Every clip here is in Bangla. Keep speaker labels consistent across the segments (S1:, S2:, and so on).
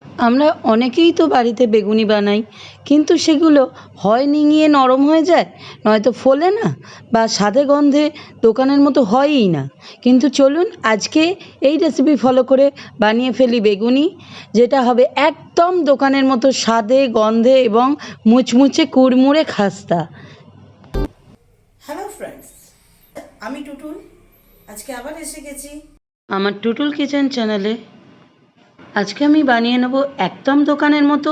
S1: আমরা অনেকেই তো বাড়িতে বেগুনি বানাই, কিন্তু সেগুলো হয় নিঙিয়ে নরম হয়ে যায়, নয়তো ফোলে না, বা স্বাদে গন্ধে দোকানের মতো হয়ই না। কিন্তু চলুন আজকে এই রেসিপি ফলো করে বানিয়ে ফেলি বেগুনি, যেটা হবে একদম দোকানের মতো স্বাদে গন্ধে এবং মুচমুচে কুড়মুড়ে খাস্তা।
S2: হ্যালো ফ্রেন্ডস, আমি টুটুল। আজকে আবার এসে গেছি
S1: আমার টুটুল কিচেন চ্যানেলে। আজকে আমি বানিয়ে নেব একদম দোকানের মতো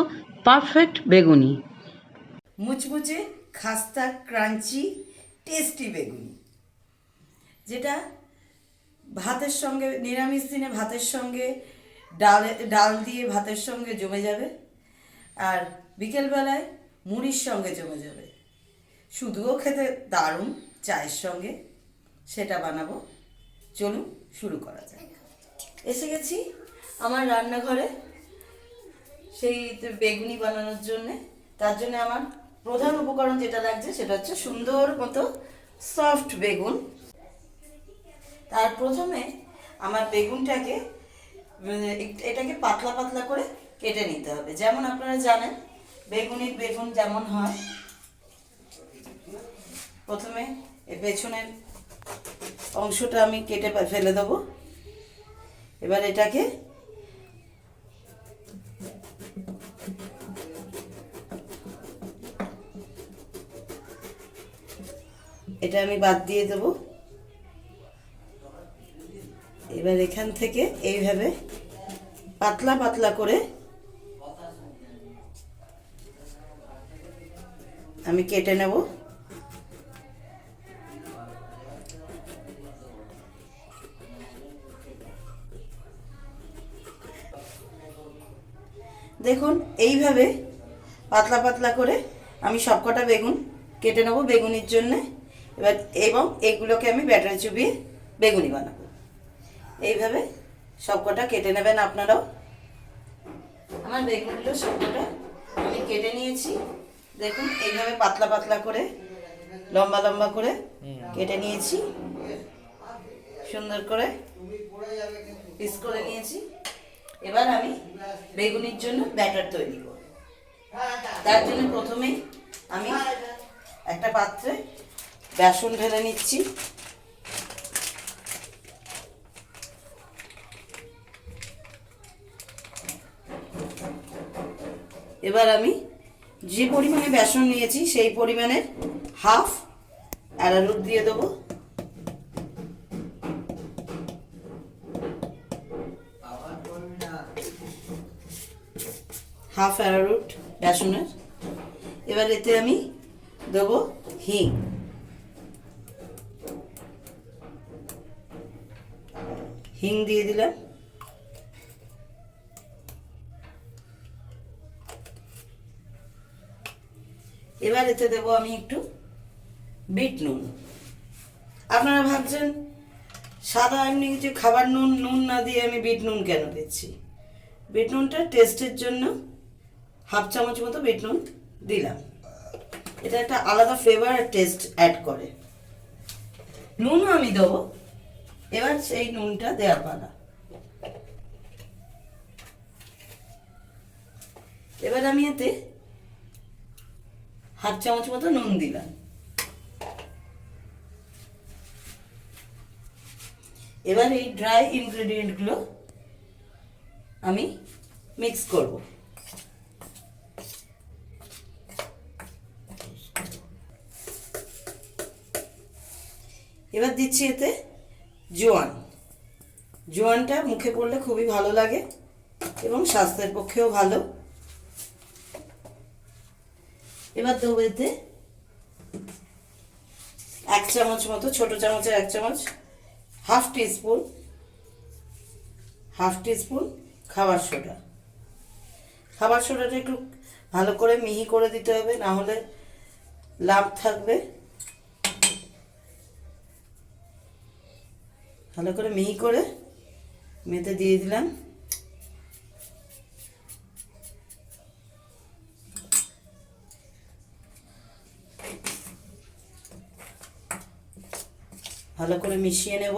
S1: পারফেক্ট বেগুনি।
S2: মুচমুচে খাস্তা ক্রাঞ্চি টেস্টি বেগুনি, যেটা ভাতের সঙ্গে, নিরামিষ দিনে ভাতের সঙ্গে, ডাল দিয়ে ভাতের সঙ্গে জমে যাবে, আর বিকেলবেলায় মুড়ির সঙ্গে জমে যাবে। শুধুও খেতে দারুণ, চায়ের সঙ্গে। সেটা বানাবো, চলুন শুরু করা যায়। এসে গেছি আমার রান্নাঘরে সেই বেগুনি বানানোর জন্যে। তার জন্য আমার প্রধান উপকরণ যেটা লাগছে সেটা হচ্ছে সুন্দর মতো সফট বেগুন। তার প্রথমে আমার বেগুনটাকে এটাকে পাতলা পাতলা করে কেটে নিতে হবে। যেমন আপনারা জানেন বেগুন যেমন হয়, প্রথমে এই পেছনের অংশটা আমি কেটে ফেলে দেবো। এবার এটাকে আমি বাদ দিয়ে দেব। এবার এখান থেকে এইভাবে পাতলা পাতলা করে আমি কেটে নেব। দেখুন এইভাবে পাতলা পাতলা করে আমি সবকটা বেগুন কেটে নেব বেগুনির জন্যে। এবং এইগুলোকে আমি ব্যাটারে চুবিয়ে বেগুনি বানাবো। এইভাবে সবকটা কেটে নেবেন আপনারাও। আমার বেগুনগুলো সবকটা আমি কেটে নিয়েছি। দেখুন এইভাবে পাতলা পাতলা করে, লম্বা লম্বা করে কেটে নিয়েছি, সুন্দর করে পিস করে নিয়েছি। এবার আমি বেগুনির জন্য ব্যাটার তৈরি করব। তার জন্য প্রথমেই আমি একটা পাত্রে বেসন ঢেলে নিচ্ছি। এবার আমি যে পরিমাণে বেসন নিয়েছি সেই পরিমাণের হাফ অ্যারারুট দিয়ে দেবো। হাফ অ্যারারুট বেসনের। এবার এতে আমি দেবো হিং। হিং দিয়ে দিলাম। এবার এতে দেবো আমি একটু বিট নুন। আপনারা ভাবছেন সাদা এমনি কিছু খাবার নুন না দিয়ে আমি বিট নুন কেন দিচ্ছি? বিট নুনটা টেস্টের জন্য হাফ চামচ মতো বিট নুন দিলাম। এটা একটা আলাদা ফ্লেভার আর টেস্ট অ্যাড করে। নুনও আমি দেবো। এবার সেই নুনটা দেওয়ার পালা। এবার আমি এতে হাফ চামচ মতো নুন দিলাম। এবার এই ড্রাই ইনগ্রেডিয়েন্টগুলো আমি মিক্স করব। এবার দিচ্ছি এতে জোয়ান। জোয়ানটা মুখে পড়লে খুবই ভালো লাগে এবং স্বাস্থ্যের পক্ষেও ভালো। এবার দেবো এতে এক চামচ মতো, ছোট চামচের এক চামচ, হাফ টিস্পুন খাবার সোডা। খাবার সোডাটা একটু ভালো করে মিহি করে দিতে হবে, না হলে লাভ থাকবে। ভালো করে মিহি করে মেতে দিয়ে দিলাম। ভালো করে মিশিয়ে নেব।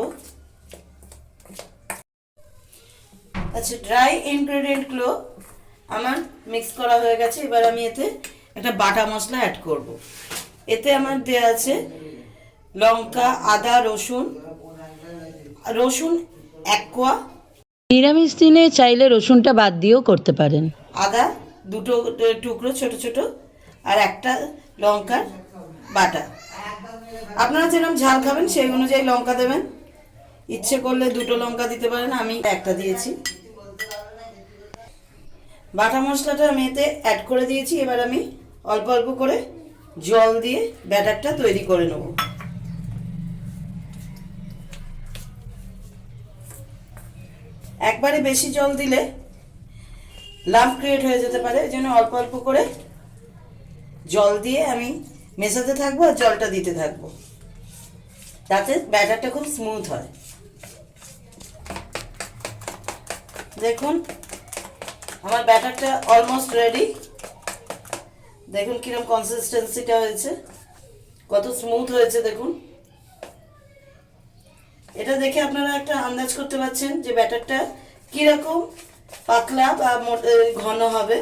S2: আচ্ছা, ড্রাই ইনগ্রেডিয়েন্টগুলো আমার মিক্স করা হয়ে গেছে। এবার আমি এতে একটা বাটা মশলা অ্যাড করব। এতে আমার দেওয়া আছে লঙ্কা, আদা, রসুন, রসুন 1 কোয়া,
S1: নিরামিষ দিনে চাইলে রসুনটা বাদ দিয়েও করতে পারেন।
S2: আদা 2 টুকরো ছোট ছোট, আর একটা লঙ্কার বাটা। আপনারা যেরকম ঝাল খাবেন সেই অনুযায়ী লঙ্কা দেবেন। ইচ্ছে করলে 2টো লঙ্কা দিতে পারেন, আমি একটা দিয়েছি। বাটা মশলাটা আমি এতে অ্যাড করে দিয়েছি। এবার আমি অল্প অল্প করে জল দিয়ে ব্যাটারটা তৈরি করে নেব। একবারে বেশি জল দিলে লাম্প ক্রিয়েট হয়ে যেতে পারে, এই জন্য অল্প অল্প করে জল দিয়ে আমি মেশাতে থাকবো আর জলটা দিতে থাকবো, যাতে ব্যাটারটা খুব স্মুথ হয়। দেখুন আমার ব্যাটারটা অলমোস্ট রেডি। দেখুন কিরকম কনসিস্টেন্সিটা হয়েছে, কত স্মুথ হয়েছে দেখুন। এটা দেখে আপনারা একটা আন্দাজ করতে পারছেন যে ব্যাটারটা কিরকম পাতলা বা ঘন হবে।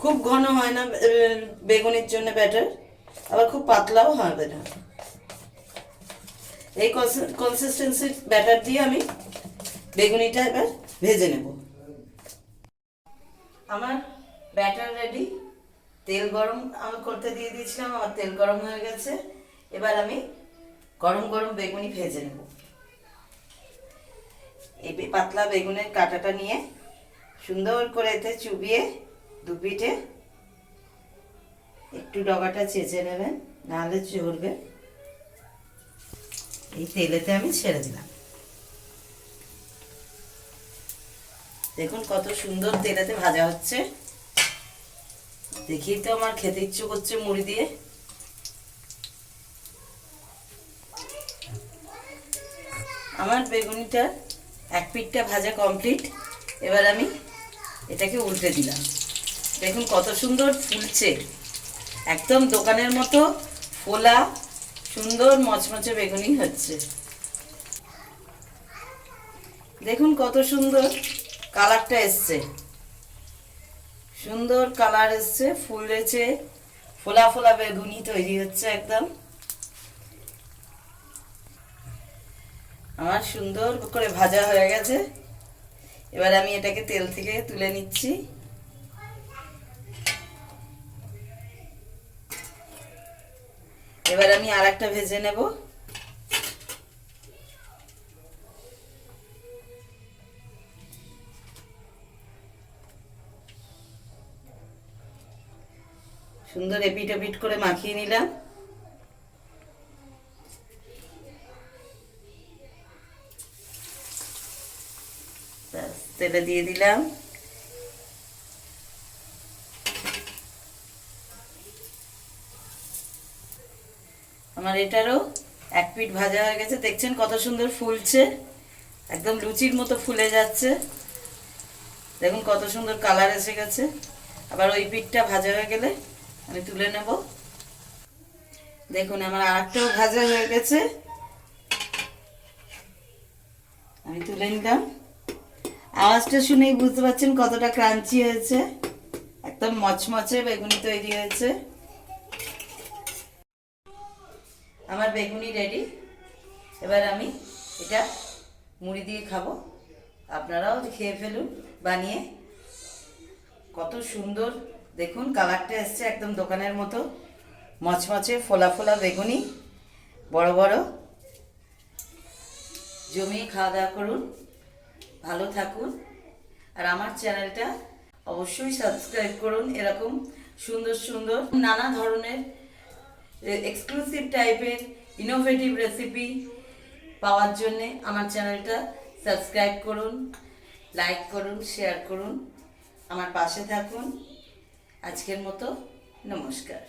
S2: খুব ঘন হয় না বেগুনির জন্য ব্যাটার, আবার খুব পাতলাও হবে না। এই কনসিস্টেন্সির ব্যাটার দিয়ে আমি বেগুনিটা এবার ভেজে নেব। আমার ব্যাটার রেডি। তেল গরম আমি করতে দিয়ে দিয়েছিলাম, আমার তেল গরম হয়ে গেছে। এবার আমি গরম গরম বেগুনি ভেজে নেব। এই পাতলা বেগুনের কাঁটাটা নিয়ে সুন্দর করে এতে চুবিয়ে দুপিঠে একটু ডগাটা চেঁচে নেবেন, নাহলে চড়বে। এই তেলেতে আমি ছেড়ে দিলাম। দেখুন কত সুন্দর তেলেতে ভাজা হচ্ছে। দেখি তো আমার খেতে ইচ্ছে করছে মুড়ি দিয়ে। আমার বেগুনিটা এক পিঠটা ভাজা কমপ্লিট। এবার আমি এটাকে উল্টে দিলাম। দেখুন কত সুন্দর ফুলছে, একদম দোকানের মতো ফোলা সুন্দর মচমচে বেগুনি হচ্ছে। দেখুন কত সুন্দর কালারটা এসছে, সুন্দর কালার এসছে, ফুলেছে, ফোলা ফোলা বেগুনি তৈরি হচ্ছে একদম। আমার সুন্দর করে ভাজা হয়ে গেছে। এবার আমি এটাকে তেল থেকে তুলে নিচ্ছি। এবার আমি আরেকটা ভেজে নেব। সুন্দর এপিট ওপিট করে মাখিয়ে নিলাম। তেলে দিয়ে দিলাম। আমার এটারও এক পিঠ ভাজা হয়ে গেছে। দেখছেন কত সুন্দর ফুলছে, একদম লুচির মতো ফুলে যাচ্ছে। দেখুন কত সুন্দর কালার এসে গেছে। আবার ওই পিঠটা ভাজা হয়ে গেলে আমি তুলে নেব। দেখুন আমার আরেকটাও ভাজা হয়ে গেছে, আমি তুলে নিলাম। আওয়াজটা শুনেই বুঝতে পারছেন কতটা ক্রাঞ্চি হয়েছে, একদম মচমচে বেগুনি তৈরি হয়েছে। আমার বেগুনি রেডি। এবার আমি এটা মুড়ি দিয়ে খাবো। আপনারাও খেয়ে ফেলুন বানিয়ে। কত সুন্দর দেখুন কালারটা এসছে, একদম দোকানের মতো মচমচে ফোলা ফোলা বেগুনি। বড় বড় জমিয়ে খাওয়া দাওয়া করুন, ভালো থাকুন। আর আমার চ্যানেলটা অবশ্যই সাবস্ক্রাইব করুন। এরকম সুন্দর সুন্দর নানা ধরনের এক্সক্লুসিভ টাইপের ইনোভেটিভ রেসিপি পাওয়ার জন্যে আমার চ্যানেলটা সাবস্ক্রাইব করুন, লাইক করুন, শেয়ার করুন, আমার পাশে থাকুন। আজকের মতো নমস্কার।